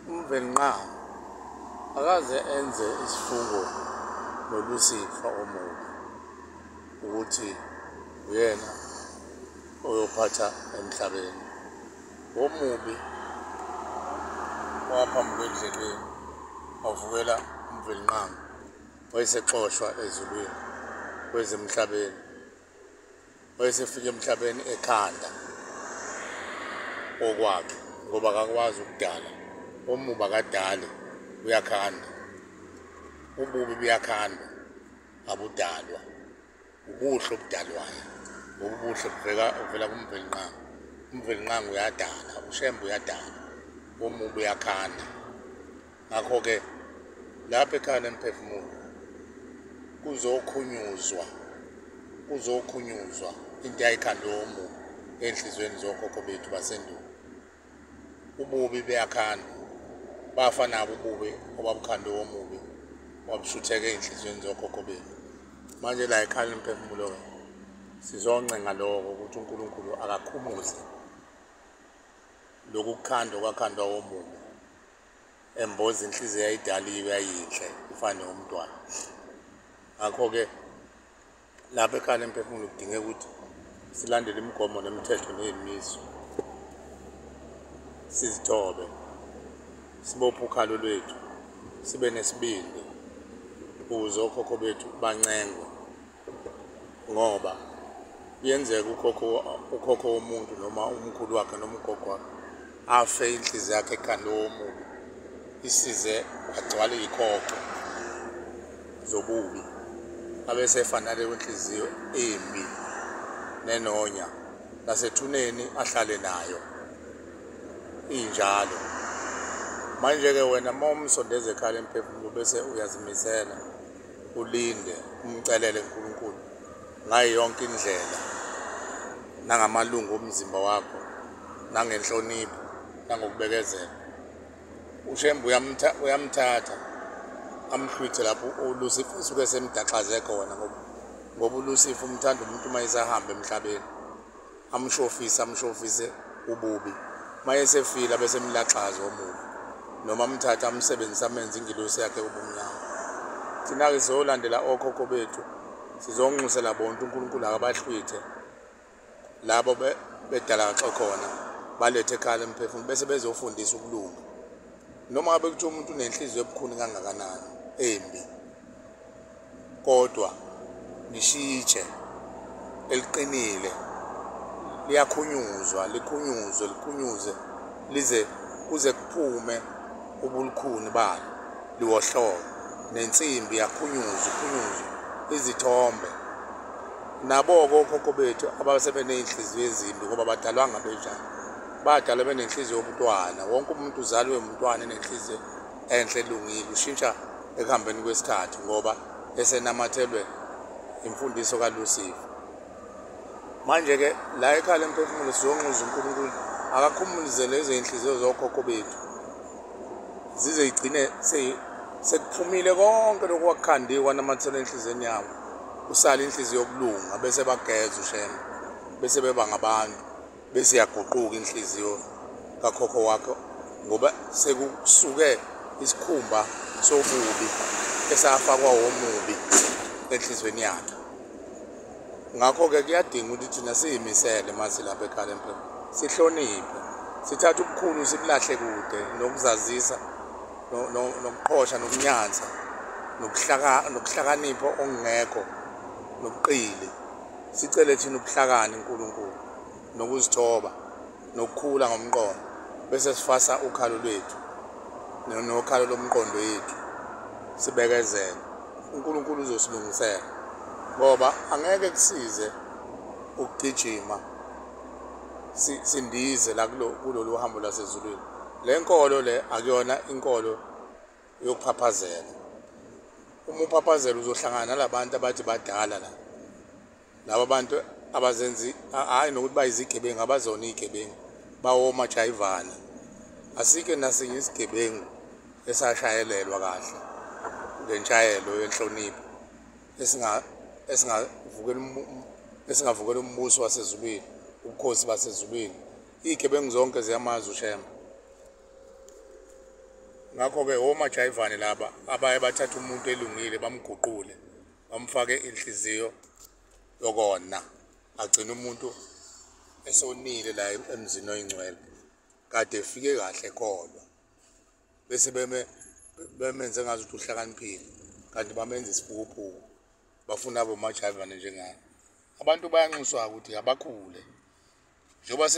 uMvelinqama akaze enze isifungo noLucifer omubi ukuthi uyena oyophatha emhlabeni. Omubi waphambi kwendleleni wavukela uMvelinqama wayesexoshwa ezulwini kwezemhlabeni, wayesefika emhlabeni ekhanda okwakhe ngoba akakwazi ukudala. Omubi akadali, uyakhanda. Ububi buyakhanda, abudalwa. Ubuhle obudalwayo, ngoba ubuhle buvela kuMvelinqama. uMvelinqama uyadala, uShembe uyadala, omubi uyakhanda. Ngakho-ke lapha ekhaya emphefumulo kuzokhunyuzwa into yayikhanda omubi ey'nhliziyweni zokhokho bethu basendulo. Ububi buyakhanda, bafa nabo ububi obabukhanda omubi wabushutheka ey'nhliziyweni zokhokho bethu. Manje la ekhaya emphefumulo-ke sizoncenga lokho ukuthi uNkulunkulu akakhumuze lokhu kukhanda okwakhandwa omubi, emboza inhliziyo eyayidaliwe yayinhle ifane nomntwana. Ngakho-ke lapha ekhaya emphefumulo kudingeka ukuthi silandele imigomo nemithetho nezimiso, sizithobe, sibophe ukhalo lwethu, sibe nesibindi ukuze okhokho bethu bancengwe, ngoba kuyenzeka ukhokho womuntu noma umkhulu wakhe noma ugogo wakhe afe inhliziyo yakhe ekhanda omubi, isize agcwale iy'khokho zobubi, abese efana leyo nhliziyo embi nenonya, nasethuneni ahlale nayo injalo. Manje-ke wena uma umsondeza ekhaya emphefumulo bese uyazimisela, ulinde, umcelele uNkulunkulu ngayo yonke indlela, nangamalungu omzimba wakho, nangenhlonipho, nangokubekezela. uShembe uyamthatha amhlwithe lapho uLucifer usuke semdaxaze khona, ngoba uLucifer umthanda umuntu uma esahamba emhlabeni, amshofise ububi. Uma esefile bese emlaxaza omubi, noma amthathe amsebenzise amenze ingilosi yakhe ubumnyama. Thina-ke sizolandela okhokho bethu, sizonxusela bonke uNkulunkulu akabahlwithe labo bedala kaxo khona, balethe ekhaya emphefumulo bese bezofundisa ukulunga. Noma ngabe kuthiwa umuntu unenhliziyo ebukhuni kangakanani embi, kodwa lishitshe eliqinile liyakhunyuzwa, likhunyuze lize kuze kuphume ubulukhuni balo, liwohloke. Nensimbi yakhunyuzwa izithombe. Nabo-ke okhokho bethu abasebeney'nhliziyo ezimbi ngoba badalwanga benjani, badalwa benenhliziyo yobuntwana. Wonke umuntu uzalwe umntwana enenhliziyo enhle elungile, ushintsha ekuhambeni kwesikhathi ngoba esenamathelwe imfundiso kaLucifer. Manje-ke la ekhaya emphefumulo sizonxuza uNkulunkulu akakhumuze lezo y'nhliziyo zokhokho bethu, zize yigcine sekuphumile konke lokhu wakukhandiwe kwanamathelwe enhliziyweni yabo, usale inhliziyo yokulunga, bese bageza uShembe, bese beba ngabantu, bese yaguquka inhliziyo kakhokho wakho, ngoba sekusuke isikhumba sobubi esafakwa womubi enhliziyweni yakhe. Ngakho-ke kuyadinga ukuthi thina siyimisele mase lapha ekhaya emphefumulo, sihloniphe, sithathe ubukhulu sibulahle kude, nokuzazisa, nokuqhosha, nokunyanza, nokuhlakanipha okungekho, nobuqili. Sicele thina ubuhlakani uNkulunkulu, nokuzithoba, nokukhula ngomqondo, bese sifasa ukhalo lwethu nokhalo lomqondo yethu, sibekezele. uNkulunkulu uzosilungisela, ngoba angeke kusize ukugijima sindize la kulolu hambo lasezulwini. Le nkolo le akuyona inkolo yokuphaphazela. Uma uphaphazela uzohlangana nalabantu abathi badala la, laba bantu abazenzi hayi nokuthi bayizigebengu, abazona iy'gebengu, bawomajayivana. Asike nasinye isigebengu esashayelelwa kahle ngenshayelo yenhlonipho esingavukela umbuso wasezulwini, ubukhosi basezulwini. Iy'gebengu zonke ziyamazi uShembe. Ngakho-ke omajayivane laba abaye bathatha umuntu elungile bamguqule bamfake inhliziyo yokona, agcina umuntu esonile la emzini oyingcwele kade efike kahle kodwa bese bemenze ngazi ukuthi uhlakaniphile kanti bamenza isiphukuphuku bafuna abomajayivane njengabo. Abantu bayanxuswa ukuthi abakhule njengoba